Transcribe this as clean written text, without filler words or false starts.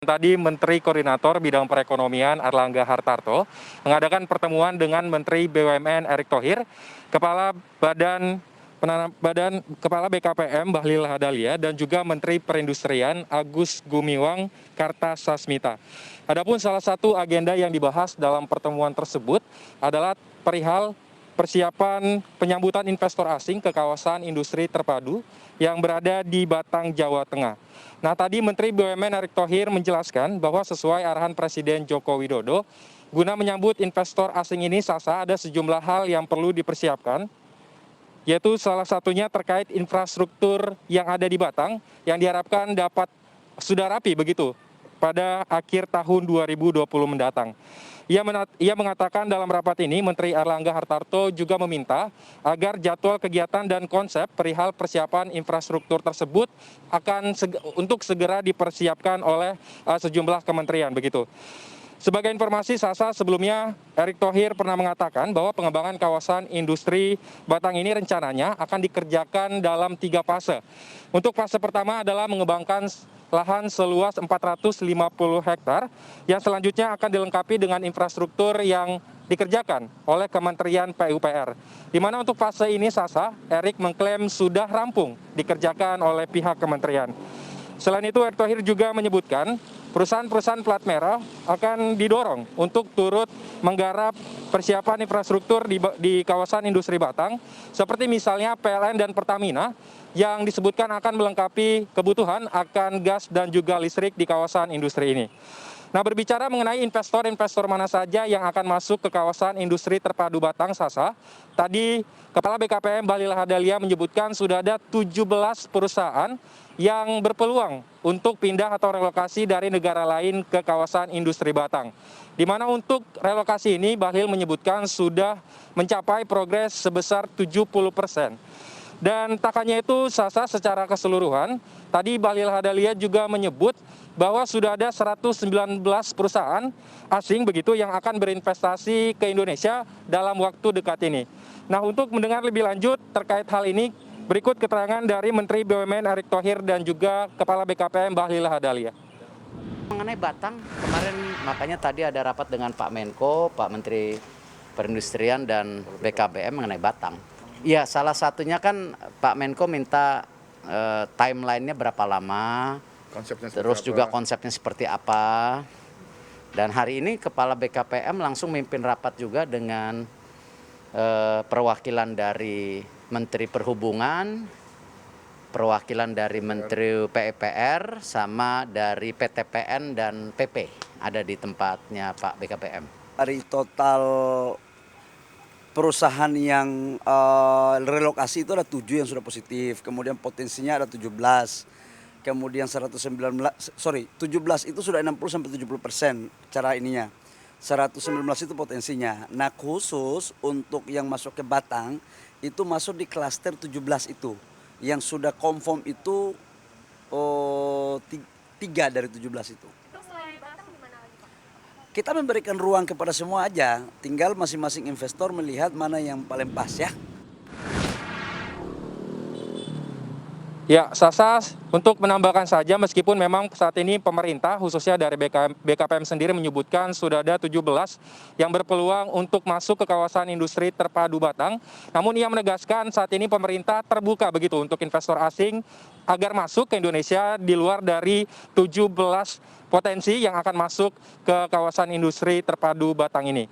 Tadi Menteri Koordinator Bidang Perekonomian Airlangga Hartarto mengadakan pertemuan dengan Menteri BUMN Erick Thohir, Kepala BKPM Bahlil Lahadalia, dan juga Menteri Perindustrian Agus Gumiwang Kartasasmita. Adapun salah satu agenda yang dibahas dalam pertemuan tersebut adalah perihal persiapan penyambutan investor asing ke kawasan industri terpadu yang berada di Batang, Jawa Tengah. Nah, tadi Menteri BUMN Erick Thohir menjelaskan bahwa sesuai arahan Presiden Joko Widodo, guna menyambut investor asing ini ada sejumlah hal yang perlu dipersiapkan, yaitu salah satunya terkait infrastruktur yang ada di Batang yang diharapkan dapat sudah rapi begitu pada akhir tahun 2020 mendatang. Ia mengatakan dalam rapat ini, Menteri Airlangga Hartarto juga meminta agar jadwal kegiatan dan konsep perihal persiapan infrastruktur tersebut untuk segera dipersiapkan oleh sejumlah kementerian begitu. Sebagai informasi, Sasa, sebelumnya Erick Thohir pernah mengatakan bahwa pengembangan kawasan industri Batang ini rencananya akan dikerjakan dalam 3 fase. Untuk fase pertama adalah mengembangkan lahan seluas 450 hektar yang selanjutnya akan dilengkapi dengan infrastruktur yang dikerjakan oleh Kementerian PUPR. Di mana untuk fase ini, Sasa, Erick mengklaim sudah rampung dikerjakan oleh pihak kementerian. Selain itu, Erick Thohir juga menyebutkan perusahaan-perusahaan plat merah akan didorong untuk turut menggarap persiapan infrastruktur di kawasan industri Batang, seperti misalnya PLN dan Pertamina yang disebutkan akan melengkapi kebutuhan akan gas dan juga listrik di kawasan industri ini. Nah, berbicara mengenai investor-investor mana saja yang akan masuk ke kawasan industri terpadu Batang, Sasa, tadi Kepala BKPM Bahlil Lahadalia menyebutkan sudah ada 17 perusahaan yang berpeluang untuk pindah atau relokasi dari negara lain ke kawasan industri Batang. Di mana untuk relokasi ini Bahlil menyebutkan sudah mencapai progres sebesar 70%. Dan tak hanya itu, Sasa, secara keseluruhan, tadi Bahlil Lahadalia juga menyebut bahwa sudah ada 119 perusahaan asing begitu yang akan berinvestasi ke Indonesia dalam waktu dekat ini. Nah, untuk mendengar lebih lanjut terkait hal ini, berikut keterangan dari Menteri BUMN Erick Thohir dan juga Kepala BKPM Bahlil Lahadalia. Mengenai Batang, kemarin makanya tadi ada rapat dengan Pak Menko, Pak Menteri Perindustrian dan BKPM mengenai Batang. Ya, salah satunya kan Pak Menko minta timeline-nya berapa lama, terus juga konsepnya seperti apa. Dan hari ini Kepala BKPM langsung memimpin rapat juga dengan perwakilan dari Menteri Perhubungan, perwakilan dari Menteri PUPR, sama dari PTPN dan PP ada di tempatnya Pak BKPM. Dari total perusahaan yang relokasi itu ada 7 yang sudah positif, kemudian potensinya ada 17, kemudian 17 itu sudah 60-70% cara ininya, 119 itu potensinya. Nah, khusus untuk yang masuk ke Batang itu masuk di klaster 17 itu, yang sudah confirm itu 3 dari 17 itu. Kita memberikan ruang kepada semua aja, tinggal masing-masing investor melihat mana yang paling pas ya. Ya, Sasa, untuk menambahkan saja, meskipun memang saat ini pemerintah khususnya dari BKPM sendiri menyebutkan sudah ada 17 yang berpeluang untuk masuk ke kawasan industri terpadu Batang, namun ia menegaskan saat ini pemerintah terbuka begitu untuk investor asing agar masuk ke Indonesia di luar dari 17 potensi yang akan masuk ke kawasan industri terpadu Batang ini.